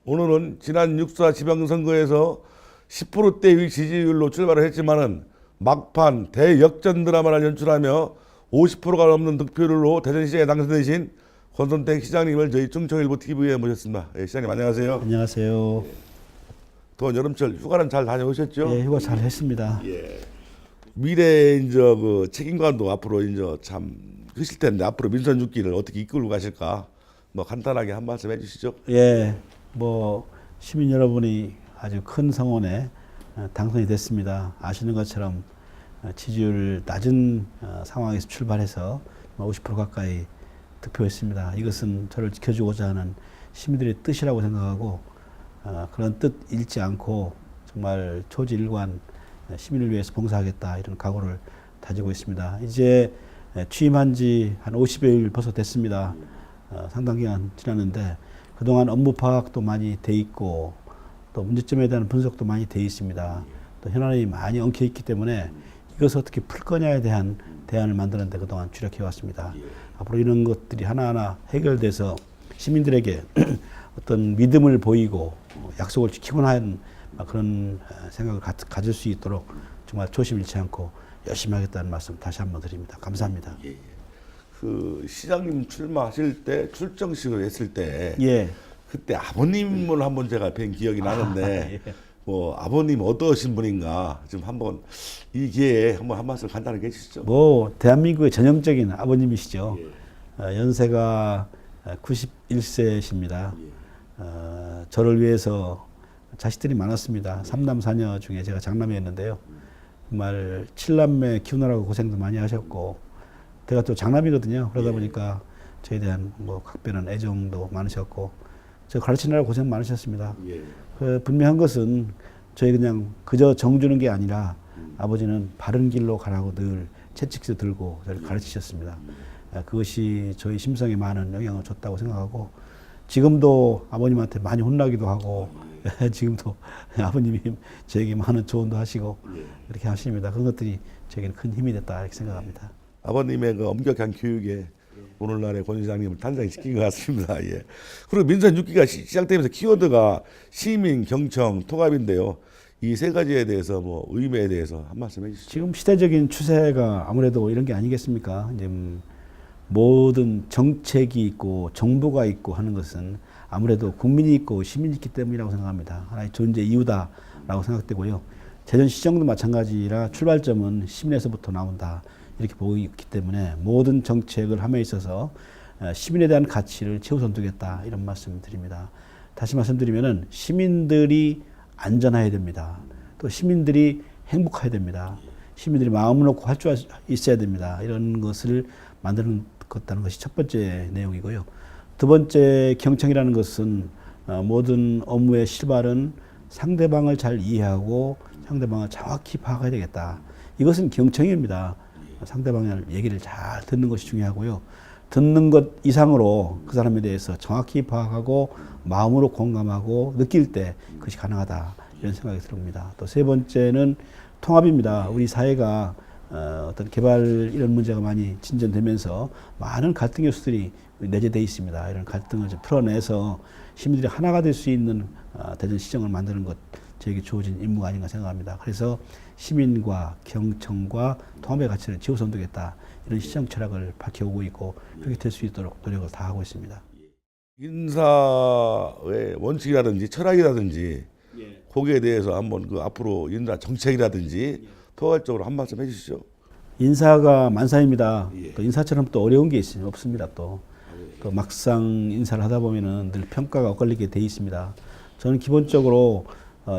오늘은 지난 6.4 지방선거에서 10%대의 지지율로 출발을 했지만은 막판 대역전 드라마를 연출하며 50%가 넘는 득표율로 대전시장에 당선되신 권선택 시장님을 저희 충청일보 TV에 모셨습니다. 예, 시장님 안녕하세요. 안녕하세요. 더운 여름철 휴가는 잘 다녀오셨죠? 예, 휴가 잘 했습니다. 예. 미래 이제 그 책임감도 앞으로 이제 참 크실 텐데 앞으로 민선 6기를 어떻게 이끌고 가실까? 뭐 간단하게 한 말씀 해주시죠. 예, 뭐 시민 여러분이 아주 큰 성원에 당선이 됐습니다. 아시는 것처럼 지지율 낮은 상황에서 출발해서 50% 가까이 득표했습니다. 이것은 저를 지켜주고자 하는 시민들의 뜻이라고 생각하고 그런 뜻 잃지 않고 정말 초지일관 시민을 위해서 봉사하겠다 이런 각오를 다지고 있습니다. 이제 취임한 지 한 50여일 벌써 됐습니다. 상당 기간 지났는데 그동안 업무 파악도 많이 돼 있고 또 문제점에 대한 분석도 많이 돼 있습니다. 또 현안이 많이 엉켜 있기 때문에 이것을 어떻게 풀 거냐에 대한 대안을 만드는 데 그동안 주력해 왔습니다. 앞으로 이런 것들이 하나하나 해결돼서 시민들에게 어떤 믿음을 보이고 약속을 지키곤 한 그런 생각을 가질 수 있도록 정말 조심 잃지 않고 열심히 하겠다는 말씀 다시 한번 드립니다. 감사합니다. 예, 예. 그 시장님 출마하실 때 출정식을 했을 때 예. 그때 아버님을 한번 제가 뵌 기억이 나는데 예. 뭐 아버님 어떠신 분인가 좀 한번 이 기회에 한번 한 말씀 간단하게 해주시죠. 뭐 대한민국의 전형적인 아버님이시죠. 연세가 91세십니다. 저를 위해서 자식들이 많았습니다. 3남 4녀 중에 제가 장남이었는데요. 정말 7남매 키우느라고 고생도 많이 하셨고 제가 또 장남이거든요. 그러다 보니까 저에 대한 뭐 각별한 애정도 많으셨고 저 가르치느라 고생 많으셨습니다. 그 분명한 것은 저희 그냥 그저 정주는 게 아니라 아버지는 바른 길로 가라고 늘 채찍도 들고 저를 가르치셨습니다. 그것이 저희 심성에 많은 영향을 줬다고 생각하고 지금도 아버님한테 많이 혼나기도 하고 지금도 아버님이 저에게 많은 조언도 하시고 이렇게 하십니다. 그런 것들이 저에게는 큰 힘이 됐다 이렇게 생각합니다. 아버님의 그 엄격한 교육에 오늘날의 권 시장님을 탄생시킨 것 같습니다. 예. 그리고 민선 6기가 시작되면서 키워드가 시민, 경청, 통합인데요. 이 세 가지에 대해서 뭐 의미에 대해서 한 말씀 해주시죠. 지금 시대적인 추세가 아무래도 이런 게 아니겠습니까? 이제 모든 정책이 있고 정부가 있고 하는 것은 아무래도 국민이 있고 시민이 있기 때문이라고 생각합니다. 하나의 존재 이유다라고 생각되고요. 대전시정도 마찬가지라 출발점은 시민에서부터 나온다. 이렇게 보고 있기 때문에 모든 정책을 함에 있어서 시민에 대한 가치를 최우선 두겠다 이런 말씀 드립니다. 다시 말씀드리면은 시민들이 안전해야 됩니다. 또 시민들이 행복해야 됩니다. 시민들이 마음을 놓고 할 줄 있어야 됩니다. 이런 것을 만드는 것이 첫 번째 내용이고요. 두 번째 경청이라는 것은 모든 업무의 실발은 상대방을 잘 이해하고 상대방을 정확히 파악해야 되겠다. 이것은 경청입니다. 상대방의 얘기를 잘 듣는 것이 중요하고요. 듣는 것 이상으로 그 사람에 대해서 정확히 파악하고 마음으로 공감하고 느낄 때 그것이 가능하다. 이런 생각이 듭니다. 또 세 번째는 통합입니다. 우리 사회가 어떤 개발 이런 문제가 많이 진전되면서 많은 갈등 요소들이 내재되어 있습니다. 이런 갈등을 좀 풀어내서 시민들이 하나가 될 수 있는 대전시정을 만드는 것 저에게 주어진 임무가 아닌가 생각합니다. 그래서 시민과 경청과 통합의 가치를 최우선 두겠다. 이런 시정 철학을 밝혀오고 있고 그렇게 될 수 있도록 노력을 다하고 있습니다. 인사의 원칙이라든지 철학이라든지 거기에 대해서 한번 그 앞으로 인사 정책이라든지 포괄적으로 한 말씀 해주시죠. 인사가 만사입니다. 또 인사처럼 또 어려운 게 없습니다. 또 막상 인사를 하다 보면은 늘 평가가 엇갈리게 돼 있습니다. 저는 기본적으로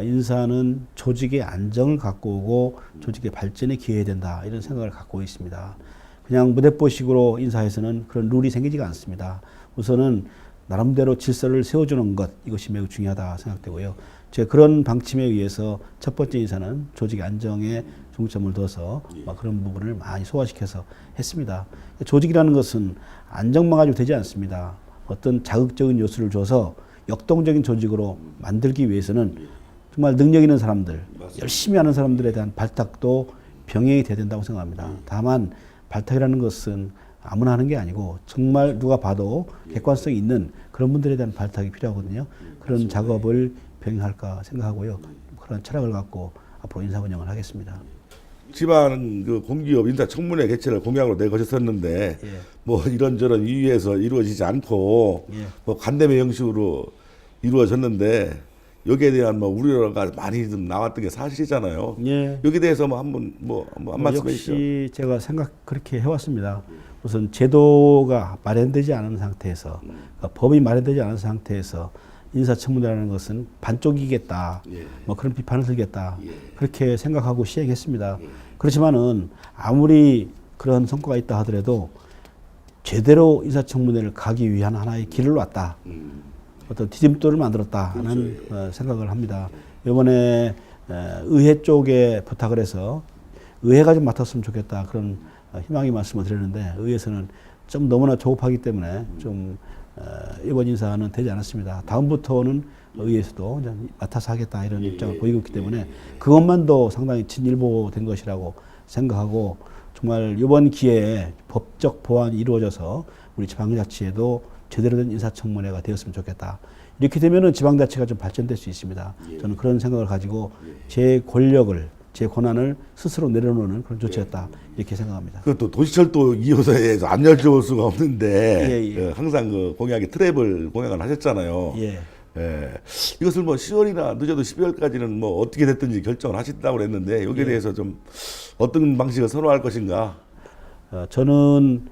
인사는 조직의 안정을 갖고 오고 조직의 발전에 기여해야 된다 이런 생각을 갖고 있습니다. 그냥 무대뽀식으로 인사해서는 그런 룰이 생기지가 않습니다. 우선은 나름대로 질서를 세워주는 것 이것이 매우 중요하다 생각되고요. 제가 그런 방침에 의해서 첫 번째 인사는 조직의 안정에 중점을 둬서 그런 부분을 많이 소화시켜서 했습니다. 조직이라는 것은 안정만 가지고 되지 않습니다. 어떤 자극적인 요소를 줘서 역동적인 조직으로 만들기 위해서는 정말 능력 있는 사람들, 열심히 하는 사람들에 대한 발탁도 병행이 돼야 된다고 생각합니다. 다만 발탁이라는 것은 아무나 하는 게 아니고 정말 누가 봐도 객관성이 있는 그런 분들에 대한 발탁이 필요하거든요. 그런 작업을 병행할까 생각하고요. 그런 철학을 갖고 앞으로 인사 운영을 하겠습니다. 지방 그 공기업 인사청문회 개최를 공약으로 내거셨었는데 예. 뭐 이런저런 이유에서 이루어지지 않고 예. 뭐 간담회 형식으로 이루어졌는데 여기에 대한 뭐 우려가 많이 좀 나왔던 게 사실이잖아요. 예. 여기에 대해서 한번 한 말씀 해주시죠. 역시 제가 생각 그렇게 해왔습니다. 우선 제도가 마련되지 않은 상태에서 그러니까 법이 마련되지 않은 상태에서 인사청문회라는 것은 반쪽이겠다. 예. 뭐 그런 비판을 들겠다. 예. 그렇게 생각하고 시행했습니다. 그렇지만은 아무리 그런 성과가 있다 하더라도 제대로 인사청문회를 가기 위한 하나의 길을 놨다. 어떤 디딤돌을 만들었다는 생각을 합니다. 이번에 의회 쪽에 부탁을 해서 의회가 좀 맡았으면 좋겠다 그런 희망의 말씀을 드렸는데 의회에서는 좀 너무나 조급하기 때문에 좀 이번 인사는 되지 않았습니다. 다음부터는 의회에서도 이제 맡아서 하겠다 이런 입장을 보이고 있기 때문에 그것만도 상당히 진일보된 것이라고 생각하고 정말 이번 기회에 법적 보완이 이루어져서 우리 지방자치에도 제대로 된 인사청문회가 되었으면 좋겠다. 이렇게 되면은 지방자치가 좀 발전될 수 있습니다. 저는 그런 생각을 가지고 제 권력을, 제 권한을 스스로 내려놓는 그런 조치였다. 이렇게 생각합니다. 그것도 도시철도 2호선에서 안 여쭤볼 수가 없는데 예, 예. 그 항상 그 공약이 트래블 공약을 하셨잖아요. 예. 예. 이것을 뭐 10월이나 늦어도 12월까지는 뭐 어떻게 됐든지 결정을 하신다고 그랬는데 여기에 대해서 좀 어떤 방식을 선호할 것인가? 저는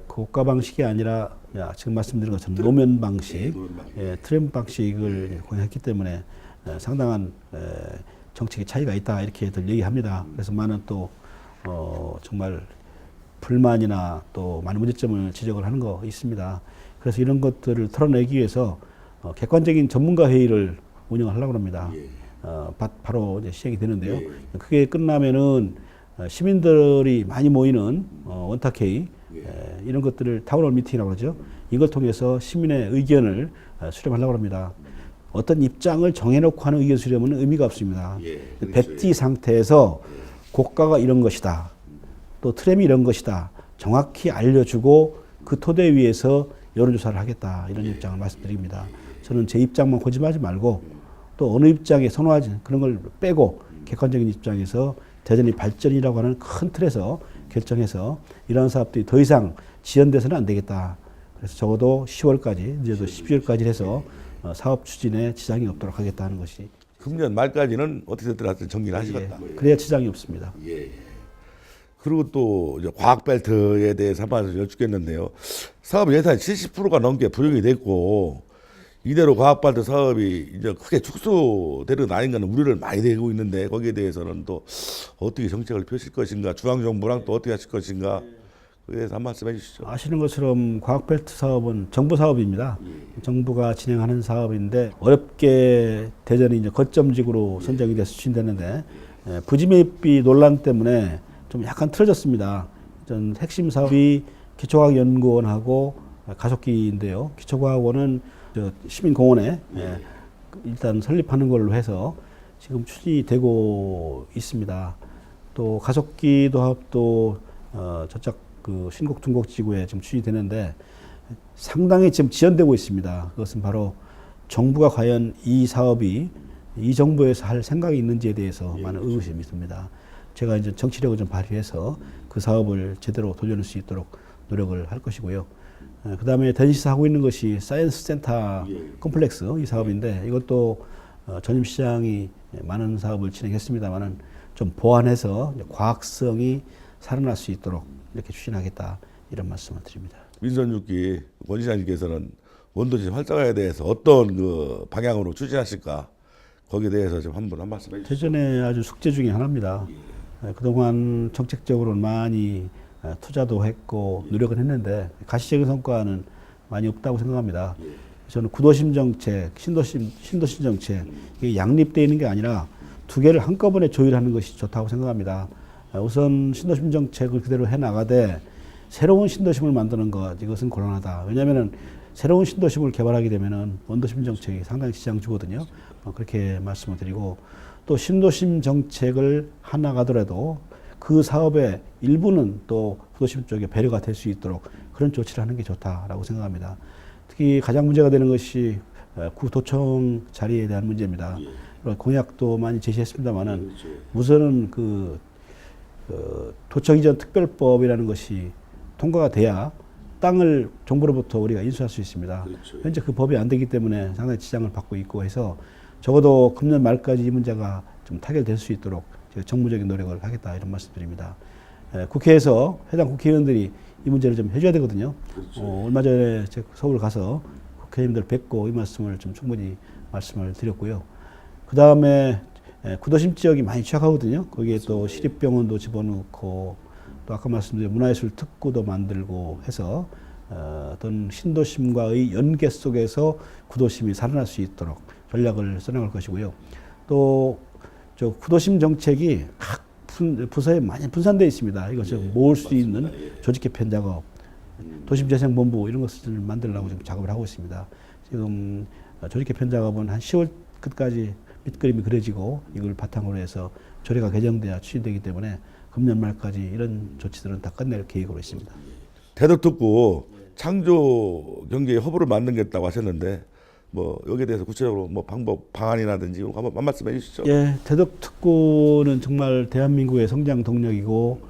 고가 방식이 아니라 지금 말씀드린 것처럼 노면 방식, 트램 방식을 공약했기 때문에 상당한 정책의 차이가 있다 이렇게들 얘기합니다. 그래서 많은 또 정말 불만이나 또 많은 문제점을 지적을 하는 거 있습니다. 그래서 이런 것들을 털어내기 위해서 객관적인 전문가 회의를 운영하려고 합니다. 바로 이제 시행이 되는데요. 그게 끝나면은 시민들이 많이 모이는 원탁회의 이런 것들을 타운홀 미팅이라고 하죠. 이걸 통해서 시민의 의견을 수렴하려고 합니다. 어떤 입장을 정해놓고 하는 의견 수렴은 의미가 없습니다. 백지 상태에서 고가가 이런 것이다. 또 트램이 이런 것이다. 정확히 알려주고 그 토대 위에서 여론조사를 하겠다. 이런 입장을 말씀드립니다. 저는 제 입장만 고집하지 말고 또 어느 입장에 선호하지 그런 걸 빼고 객관적인 입장에서 대전이 발전이라고 하는 큰 틀에서 결정해서 이러한 사업들이 더 이상 지연돼서는 안 되겠다. 그래서 적어도 10월까지, 이제도 12월까지 해서 사업 추진에 지장이 없도록 하겠다 하는 것이. 금년 말까지는 어떻게 됐든 하여튼 정리를 하시겠다. 그래야 지장이 없습니다. 그리고 또 이제 과학벨트에 대해서 한번 여쭙겠는데요. 사업 예산 70%가 넘게 분용이 됐고 이대로 과학벨트 사업이 이제 크게 축소되는 거 아닌가는 우려를 많이 내고 있는데 거기에 대해서는 또 어떻게 정책을 펴실 것인가, 중앙정부랑 또 어떻게 하실 것인가 그에 대해서 한 말씀 해주시죠. 아시는 것처럼 과학벨트 사업은 정부 사업입니다. 정부가 진행하는 사업인데 어렵게 대전이 이제 거점지구로 선정이 돼서 추진되는데 부지매입비 논란 때문에 좀 약간 틀어졌습니다. 전 핵심 사업이 기초과학연구원하고 가속기인데요. 기초과학원은 시민공원에 일단 설립하는 걸로 해서 지금 추진이 되고 있습니다. 또 가속기도 또 저쪽 그 신곡 중곡 지구에 지금 추진이 되는데 상당히 지금 지연되고 있습니다. 그것은 바로 정부가 과연 이 사업이 이 정부에서 할 생각이 있는지에 대해서 많은 의구심이 있습니다. 제가 이제 정치력을 좀 발휘해서 그 사업을 제대로 돌려낼 수 있도록 노력을 할 것이고요. 그 다음에 대전시에서 하고 있는 것이 사이언스 센터 컴플렉스 이 사업인데 이것도 전임시장이 많은 사업을 진행했습니다만은 좀 보완해서 과학성이 살아날 수 있도록 이렇게 추진하겠다 이런 말씀을 드립니다. 민선 6기 권 시장님께서는 원도심 활성화에 대해서 어떤 그 방향으로 추진하실까 거기에 대해서 좀 한 말씀 해주시죠. 대전의 아주 숙제 중에 하나입니다. 그동안 정책적으로는 많이 투자도 했고 노력은 했는데 가시적인 성과는 많이 없다고 생각합니다. 저는 구도심 정책, 신도심 정책 이게 양립되어 있는 게 아니라 두 개를 한꺼번에 조율하는 것이 좋다고 생각합니다. 우선 신도심 정책을 그대로 해나가되 새로운 신도심을 만드는 것 이것은 곤란하다. 왜냐하면 새로운 신도심을 개발하게 되면은 원도심 정책이 상당히 지장 주거든요. 그렇게 말씀을 드리고 또 신도심 정책을 하나가더라도 그 사업의 일부는 또 구도심 쪽에 배려가 될 수 있도록 그런 조치를 하는 게 좋다라고 생각합니다. 특히 가장 문제가 되는 것이 구도청 자리에 대한 문제입니다. 공약도 많이 제시했습니다만은 우선은 도청 이전 특별법이라는 것이 통과가 돼야 땅을 정부로부터 우리가 인수할 수 있습니다. 현재 그 법이 안 되기 때문에 상당히 지장을 받고 있고 해서 적어도 금년 말까지 이 문제가 좀 타결될 수 있도록 제가 정무적인 노력을 하겠다 이런 말씀드립니다. 국회에서 해당 국회의원들이 이 문제를 좀 해줘야 되거든요. 얼마 전에 제가 서울 가서 국회의원들 뵙고 이 말씀을 좀 충분히 말씀을 드렸고요. 그 다음에 구도심 지역이 많이 취약하거든요. 거기에 또 시립병원도 집어넣고 또 아까 말씀드린 문화예술 특구도 만들고 해서 어떤 신도심과의 연계 속에서 구도심이 살아날 수 있도록 전략을 써나갈 것이고요. 또 저 구도심 정책이 각 부서에 많이 분산되어 있습니다. 이것을 모을 수 있는 조직 개편 작업, 도심재생본부 이런 것을 만들려고 지금 작업을 하고 있습니다. 지금 조직 개편 작업은 한 10월 끝까지 밑그림이 그려지고 이걸 바탕으로 해서 조례가 개정돼야 추진되기 때문에 금년 말까지 이런 조치들은 다 끝낼 계획으로 있습니다. 대덕특구 창조 경제의 허브를 만들겠다고 하셨는데 뭐 여기에 대해서 구체적으로 뭐 방법 방안이라든지 한번 말씀해 주시죠. 예, 대덕특구는 정말 대한민국의 성장 동력이고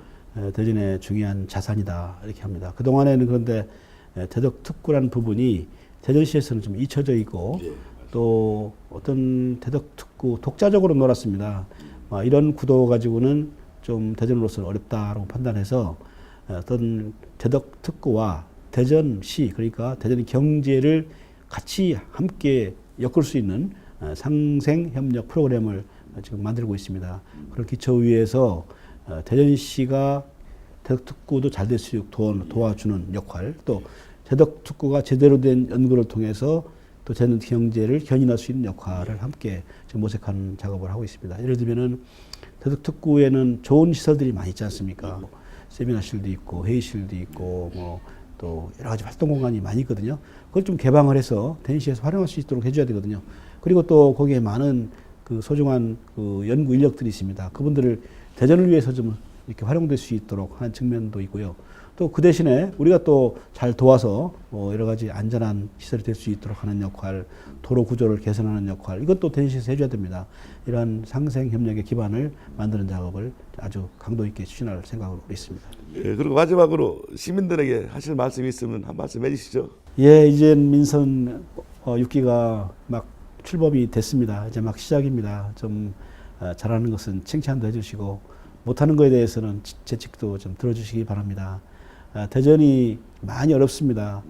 대전의 중요한 자산이다 이렇게 합니다. 그 동안에는 그런데 대덕특구라는 부분이 대전시에서는 좀 잊혀져 있고 또 어떤 대덕특구 독자적으로 놀았습니다. 이런 구도 가지고는 좀 대전으로서는 어렵다라고 판단해서 어떤 대덕특구와 대전시 그러니까 대전 경제를 같이 함께 엮을 수 있는 상생협력 프로그램을 지금 만들고 있습니다. 그런 기초 위에서 대전시가 대덕특구도 잘 될 수 있도록 도와주는 역할, 또 대덕특구가 제대로 된 연구를 통해서 또 대전 경제를 견인할 수 있는 역할을 함께 지금 모색하는 작업을 하고 있습니다. 예를 들면은 대덕특구에는 좋은 시설들이 많이 있지 않습니까? 세미나실도 있고 회의실도 있고 또 여러 가지 활동 공간이 많이 있거든요. 그걸 좀 개방을 해서 대전시에서 활용할 수 있도록 해줘야 되거든요. 그리고 또 거기에 많은 소중한 연구 인력들이 있습니다. 그분들을 대전을 위해서 좀 이렇게 활용될 수 있도록 하는 측면도 있고요. 또 그 대신에 우리가 또 잘 도와서 여러 가지 안전한 시설이 될 수 있도록 하는 역할, 도로 구조를 개선하는 역할, 이것도 대전시에서 해줘야 됩니다. 이러한 상생 협력의 기반을 만드는 작업을 아주 강도 있게 추진할 생각으로 있습니다. 예, 그리고 마지막으로 시민들에게 하실 말씀이 있으면 한 말씀 해주시죠. 예, 이제 민선 6기가 막 출범이 됐습니다. 이제 막 시작입니다. 좀 잘하는 것은 칭찬도 해주시고 못하는 것에 대해서는 재직도 좀 들어주시기 바랍니다. 대전이 많이 어렵습니다.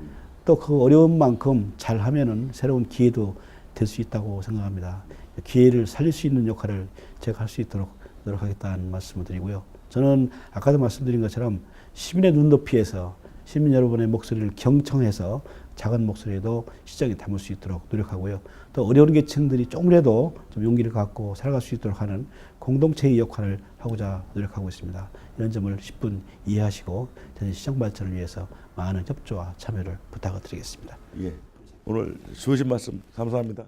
또 그 어려운 만큼 잘하면은 새로운 기회도 될 수 있다고 생각합니다. 기회를 살릴 수 있는 역할을 제가 할 수 있도록 노력하겠다는 말씀을 드리고요. 저는 아까도 말씀드린 것처럼 시민의 눈높이에서 시민 여러분의 목소리를 경청해서 작은 목소리에도 시장에 담을 수 있도록 노력하고요. 또 어려운 계층들이 조금이라도 좀 용기를 갖고 살아갈 수 있도록 하는 공동체의 역할을 하고자 노력하고 있습니다. 이런 점을 10분 이해하시고 대전 시장 발전을 위해서 많은 협조와 참여를 부탁을 드리겠습니다. 예, 오늘 주신 말씀 감사합니다.